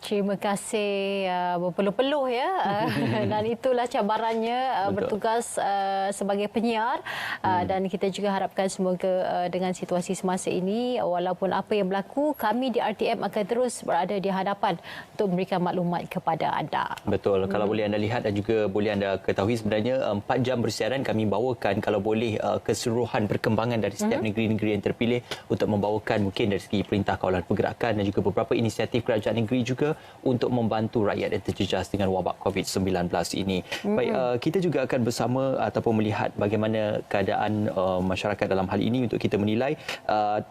Terima kasih berpeluh-peluh ya dan itulah cabarannya bertugas sebagai penyiar dan kita juga harapkan semoga dengan situasi semasa ini walaupun apa yang berlaku kami di RTM akan terus berada di hadapan untuk memberikan maklumat kepada anda. Betul. Kalau boleh anda lihat dan juga boleh anda ketahui sebenarnya 4 jam bersiaran kami bawakan kalau boleh keseluruhan perkembangan dari setiap negeri-negeri yang terpilih untuk membawakan mungkin dari segi Perintah Kawalan Pergerakan dan juga beberapa inisiatif kerajaan negeri juga untuk membantu rakyat yang terjejas dengan wabak COVID-19 ini. Baik, kita juga akan bersama ataupun melihat bagaimana keadaan masyarakat dalam hal ini untuk kita menilai.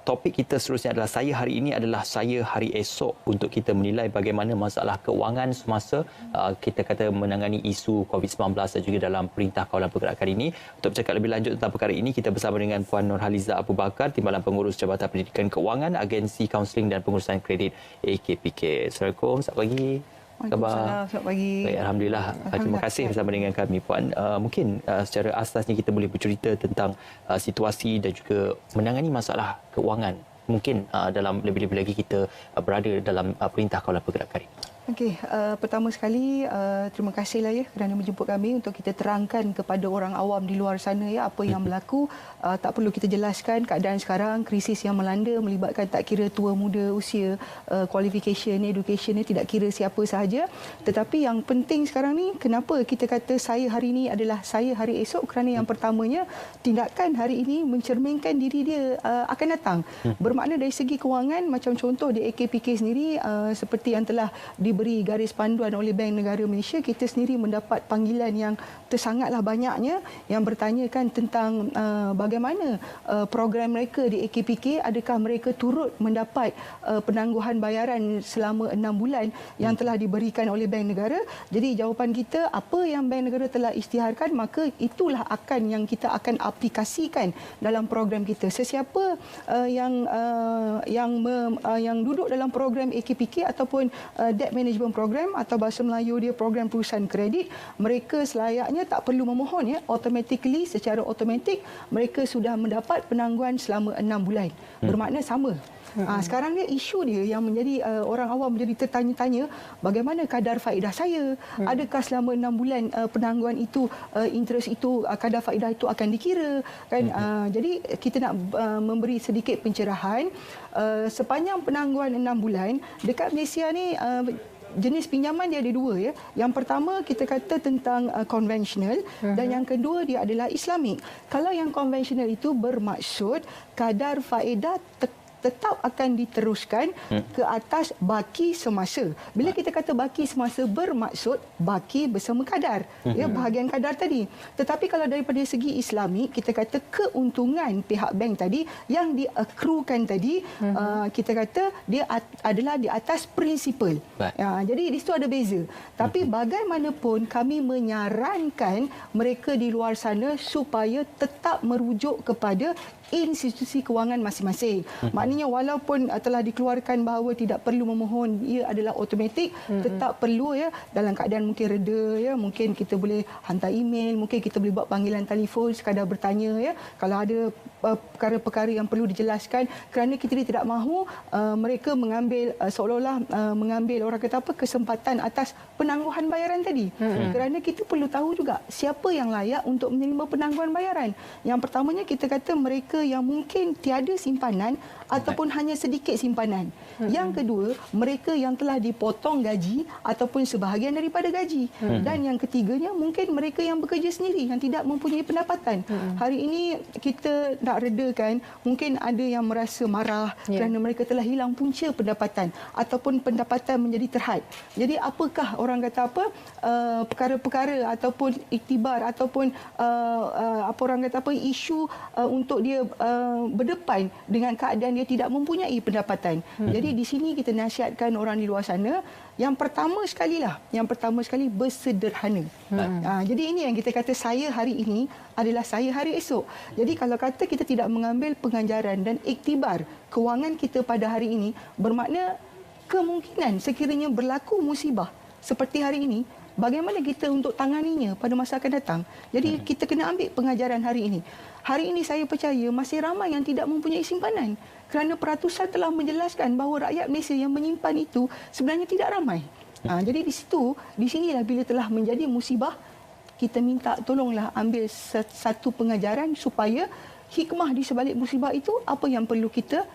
Topik kita seterusnya adalah saya hari ini adalah saya hari esok untuk kita menilai bagaimana masalah keuangan semasa kita kata menangani isu COVID-19 dan juga dalam Perintah Kawalan Pergerakan ini. Untuk bercakap lebih lanjut tentang perkara ini, kita bersama dengan Puan Nurhaliza Abu Bakar, Timbalan Pengurus Jabatan Pendidikan Keuangan, Agensi Kaunseling dan Pengurusan Kredit AKPK. Assalamualaikum, selamat pagi. Waalaikumsalam, selamat pagi. Baik, Alhamdulillah. Terima kasih bersama dengan kami, Puan. Mungkin secara asasnya kita boleh bercerita tentang situasi dan juga menangani masalah keuangan. Mungkin dalam lebih-lebih lagi kita berada dalam Perintah Kawalan Pergerakan ini. Okey, pertama sekali terima kasihlah ya kerana menjemput kami untuk kita terangkan kepada orang awam di luar sana ya apa yang berlaku. Tak perlu kita jelaskan keadaan sekarang, krisis yang melanda melibatkan tak kira tua muda, usia, qualification, education ni tidak kira siapa sahaja. Tetapi yang penting sekarang ni kenapa kita kata saya hari ini adalah saya hari esok, kerana yang pertamanya tindakan hari ini mencerminkan diri dia akan datang. Bermakna dari segi kewangan, macam contoh di AKPK sendiri seperti yang telah diberi garis panduan oleh Bank Negara Malaysia, kita sendiri mendapat panggilan yang tersangatlah banyaknya yang bertanyakan tentang bagaimana program mereka di AKPK, adakah mereka turut mendapat penangguhan bayaran selama 6 bulan yang telah diberikan oleh Bank Negara. Jadi jawapan kita, apa yang Bank Negara telah isytiharkan, maka itulah yang kita akan aplikasikan dalam program kita. Sesiapa yang duduk dalam program AKPK ataupun debt management program atau bahasa Melayu dia program perusahaan kredit, mereka selayaknya tak perlu memohon ya, automatically secara automatik mereka sudah mendapat penangguhan selama 6 bulan. Bermakna sama. Sekarang dia isu dia yang menjadi orang awam menjadi tertanya-tanya, bagaimana kadar faedah saya? Adakah selama 6 bulan penangguhan itu, interest itu, kadar faedah itu akan dikira? Kan? Jadi kita nak memberi sedikit pencerahan. Sepanjang penangguhan 6 bulan, dekat Malaysia ni jenis pinjaman dia ada dua ya. Yang pertama kita kata tentang konvensional dan yang kedua dia adalah Islamik. Kalau yang konvensional itu bermaksud kadar faedah tetap akan diteruskan ke atas baki semasa. Bila kita kata baki semasa, bermaksud baki bersama kadar, ya, bahagian kadar tadi. Tetapi kalau daripada segi Islami, kita kata keuntungan pihak bank tadi yang diakrukan tadi, kita kata dia adalah di atas prinsipal. Jadi di situ ada beza. Tapi bagaimanapun kami menyarankan mereka di luar sana supaya tetap merujuk kepada institusi kewangan masing-masing. Maknanya walaupun telah dikeluarkan bahawa tidak perlu memohon, ia adalah automatik, tetap perlu ya, dalam keadaan mungkin reda ya, mungkin kita boleh hantar email, mungkin kita boleh buat panggilan telefon sekadar bertanya ya, kalau ada perkara-perkara yang perlu dijelaskan, kerana kita tidak mahu mereka mengambil seolah-olah mengambil orang kata apa, kesempatan atas penangguhan bayaran tadi. Kerana kita perlu tahu juga siapa yang layak untuk menerima penangguhan bayaran. Yang pertamanya kita kata mereka yang mungkin tiada simpanan ataupun hanya sedikit simpanan. Yang kedua, mereka yang telah dipotong gaji ataupun sebahagian daripada gaji. Dan yang ketiganya, mungkin mereka yang bekerja sendiri yang tidak mempunyai pendapatan. Hari ini kita nak redakan, mungkin ada yang merasa marah kerana mereka telah hilang punca pendapatan ataupun pendapatan menjadi terhad. Jadi apakah orang kata apa, perkara-perkara ataupun iktibar ataupun apa orang kata apa, isu untuk dia berdepan dengan keadaan dia tidak mempunyai pendapatan. Jadi di sini kita nasihatkan orang di luar sana, yang pertama sekali bersederhana. Jadi ini yang kita kata saya hari ini adalah saya hari esok. Jadi kalau kata kita tidak mengambil pengajaran dan iktibar kewangan kita pada hari ini, bermakna kemungkinan sekiranya berlaku musibah seperti hari ini, bagaimana kita untuk tanganinya pada masa akan datang. Jadi kita kena ambil pengajaran hari ini. Hari ini saya percaya masih ramai yang tidak mempunyai simpanan kerana peratusan telah menjelaskan bahawa rakyat Malaysia yang menyimpan itu sebenarnya tidak ramai. Jadi di sinilah bila telah menjadi musibah, kita minta tolonglah ambil satu pengajaran supaya hikmah di sebalik musibah itu apa yang perlu kita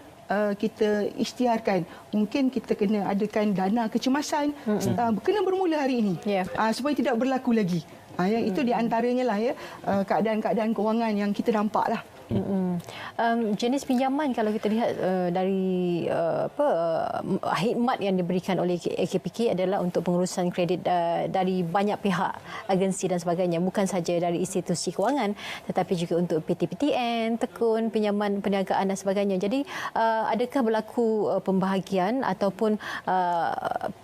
isytiharkan. Mungkin kita kena adakan dana kecemasan, kena bermula hari ini, supaya tidak berlaku lagi. Itu di antaranya lah keadaan-keadaan kewangan yang kita nampak lah. Jenis pinjaman kalau kita lihat dari khidmat yang diberikan oleh AKPK adalah untuk pengurusan kredit dari banyak pihak, agensi dan sebagainya, bukan saja dari institusi kewangan tetapi juga untuk PT-PTN, tekun, pinjaman perniagaan dan sebagainya. Jadi adakah berlaku pembahagian ataupun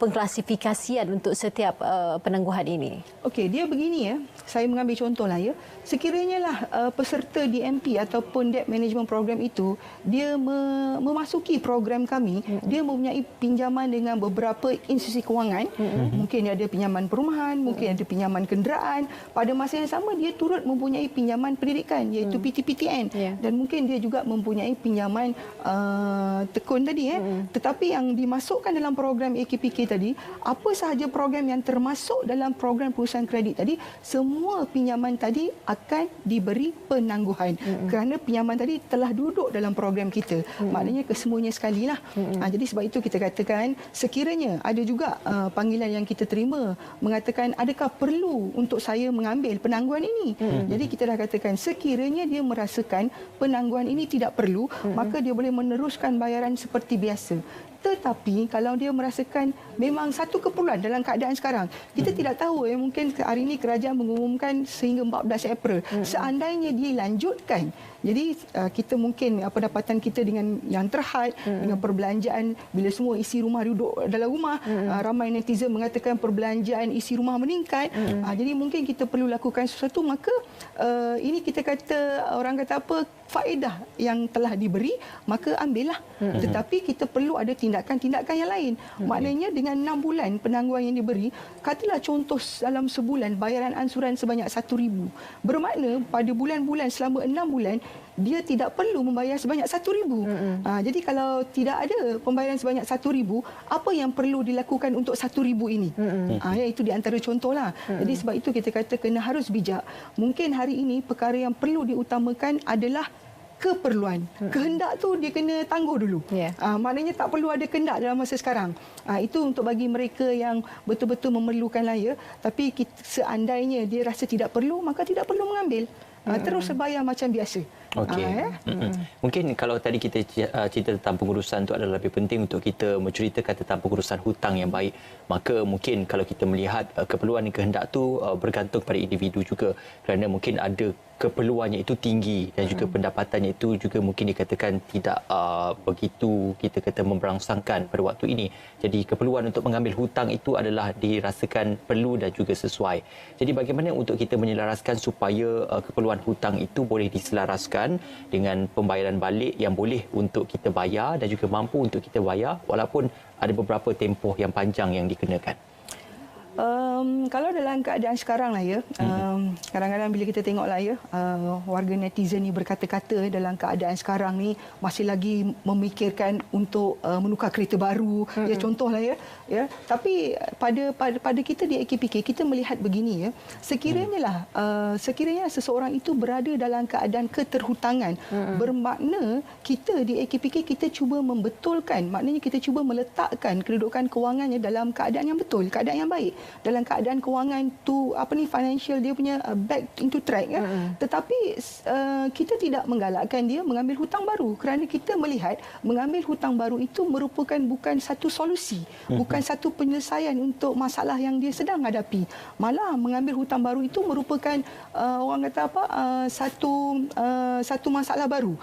pengklasifikasian untuk setiap penangguhan ini? Okey, dia begini saya mengambil contohlah sekiranya lah peserta DMP ataupun Debt Management Program itu dia memasuki program kami, dia mempunyai pinjaman dengan beberapa institusi kewangan, mungkin dia ada pinjaman perumahan, mungkin ada pinjaman kenderaan, pada masa yang sama dia turut mempunyai pinjaman pendidikan iaitu PT-PTN, dan mungkin dia juga mempunyai pinjaman tekun tadi tetapi yang dimasukkan dalam program AKPK tadi, apa sahaja program yang termasuk dalam program perusahaan kredit tadi, semua pinjaman tadi akan diberi penangguhan kerana pinjaman tadi telah duduk dalam program kita. Maknanya kesemuanya sekali lah. Jadi sebab itu kita katakan sekiranya ada juga panggilan yang kita terima mengatakan adakah perlu untuk saya mengambil penangguhan ini. Jadi kita dah katakan sekiranya dia merasakan penangguhan ini tidak perlu, maka dia boleh meneruskan bayaran seperti biasa. Tetapi kalau dia merasakan memang satu keperluan dalam keadaan sekarang, kita tidak tahu mungkin hari ini kerajaan mengumumkan sehingga 14 April. Seandainya dia lanjutkan, jadi kita mungkin pendapatan kita dengan yang terhad, dengan perbelanjaan, bila semua isi rumah duduk dalam rumah, ramai netizen mengatakan perbelanjaan isi rumah meningkat. Jadi mungkin kita perlu lakukan sesuatu, maka ini kita kata, orang kata apa, faedah yang telah diberi, maka ambillah. Tetapi kita perlu ada tindakan-tindakan yang lain. Maknanya dengan 6 bulan penangguhan yang diberi, katalah contoh dalam sebulan bayaran ansuran sebanyak RM1,000. Bermakna pada bulan-bulan selama 6 bulan, dia tidak perlu membayar sebanyak RM1,000. Jadi kalau tidak ada pembayaran sebanyak RM1,000, apa yang perlu dilakukan untuk RM1,000 ini? Itu di antara contohlah. Jadi sebab itu kita kata kena harus bijak. Mungkin hari ini perkara yang perlu diutamakan adalah keperluan. Kehendak tu dia kena tangguh dulu. Maknanya tak perlu ada kehendak dalam masa sekarang. Itu untuk bagi mereka yang betul-betul memerlukan lah Tapi seandainya dia rasa tidak perlu, maka tidak perlu mengambil. Terus bayar macam biasa. Okey. Mungkin kalau tadi kita cerita tentang pengurusan itu adalah lebih penting untuk kita menceritakan tentang pengurusan hutang yang baik, maka mungkin kalau kita melihat keperluan dan kehendak tu bergantung pada individu juga, kerana mungkin ada keperluannya itu tinggi dan juga pendapatannya itu juga mungkin dikatakan tidak begitu kita kata memberangsangkan pada waktu ini. Jadi keperluan untuk mengambil hutang itu adalah dirasakan perlu dan juga sesuai. Jadi bagaimana untuk kita menyelaraskan supaya keperluan hutang itu boleh diselaraskan dengan pembayaran balik yang boleh untuk kita bayar dan juga mampu untuk kita bayar walaupun ada beberapa tempoh yang panjang yang dikenakan. Kalau dalam keadaan sekarang lah kadang-kadang bila kita tengok lah warga netizen ni berkata-kata dalam keadaan sekarang ni masih lagi memikirkan untuk menukar kereta baru, contohlah tapi pada kita di AKPK kita melihat begini sekiranya seseorang itu berada dalam keadaan keterhutangan, bermakna kita di AKPK kita cuba membetulkan, maknanya kita cuba meletakkan kedudukan kewangannya dalam keadaan yang betul, keadaan yang baik, dalam keadaan kewangan tu financial dia punya back into track tetapi kita tidak menggalakkan dia mengambil hutang baru kerana kita melihat mengambil hutang baru itu merupakan bukan satu solusi, bukan satu penyelesaian untuk masalah yang dia sedang hadapi. Malah mengambil hutang baru itu merupakan orang kata satu masalah baru.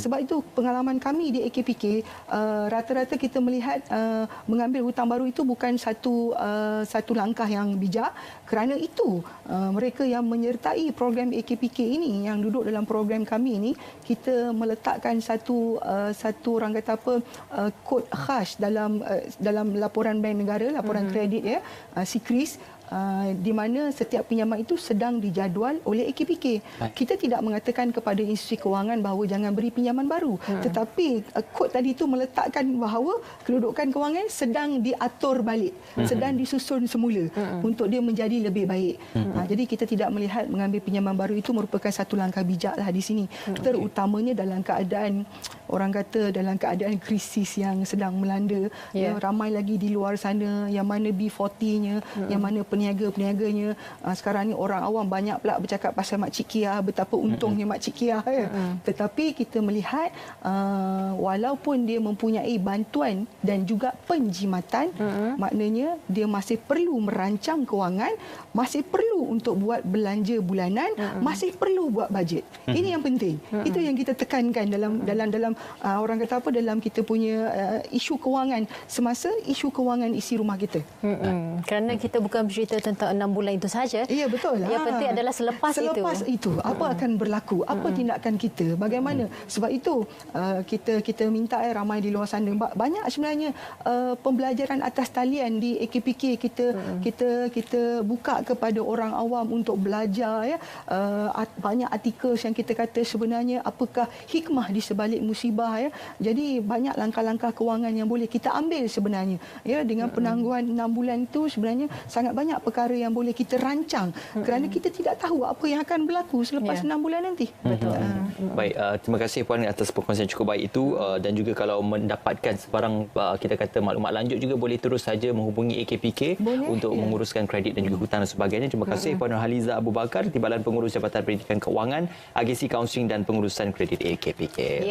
Sebab itu pengalaman kami di AKPK rata-rata kita melihat mengambil hutang baru itu bukan satu langkah yang bijak, kerana itu mereka yang menyertai program AKPK ini, yang duduk dalam program kami ini, kita meletakkan satu orang kata kod khas dalam laporan bank negara, laporan kredit SIKRIS, di mana setiap pinjaman itu sedang dijadual oleh AKPK. Kita tidak mengatakan kepada institusi kewangan bahawa jangan beri pinjaman baru, tetapi kod tadi itu meletakkan bahawa kedudukan kewangan sedang diatur balik, sedang disusun semula untuk dia menjadi lebih baik. Jadi kita tidak melihat mengambil pinjaman baru itu merupakan satu langkah bijaklah di sini, terutamanya dalam keadaan orang kata dalam keadaan krisis yang sedang melanda. Ramai lagi di luar sana yang mana B40-nya, yang mana peniaga-peniaganya. Sekarang ni orang awam banyak pula bercakap pasal Makcik Kia, betapa untungnya Makcik Kia. Tetapi kita melihat walaupun dia mempunyai bantuan dan juga penjimatan, maknanya dia masih perlu merancang kewangan, masih perlu untuk buat belanja bulanan, masih perlu buat bajet. Ini yang penting. Itu yang kita tekankan dalam orang kata apa, dalam kita punya isu kewangan semasa isu kewangan isi rumah kita. Kerana kita bukan bercerita tentang 6 bulan itu saja. Ya, betul. Yang penting adalah selepas itu apa akan berlaku, apa tindakan kita, bagaimana. Sebab itu kita minta ramai di luar sana, banyak sebenarnya pembelajaran atas talian di AKPK kita buka kepada orang awam untuk belajar, ya. Banyak artikel yang kita kata sebenarnya apakah hikmah di sebalik musibah, ya. Jadi banyak langkah-langkah kewangan yang boleh kita ambil sebenarnya, ya. Dengan penangguhan 6 bulan itu sebenarnya sangat banyak perkara yang boleh kita rancang, kerana kita tidak tahu apa yang akan berlaku selepas 6 bulan nanti. Betul. Baik, terima kasih Puan atas perkongsian cukup baik itu, dan juga kalau mendapatkan sebarang kita kata maklumat lanjut juga boleh terus saja menghubungi AKPK untuk menguruskan kredit dan juga hutang dan sebagainya. Terima kasih Puan Nurhaliza Abu Bakar, Timbalan Pengurus Jabatan Pendidikan Kewangan, Agensi Kaunseling dan Pengurusan Kredit AKPK.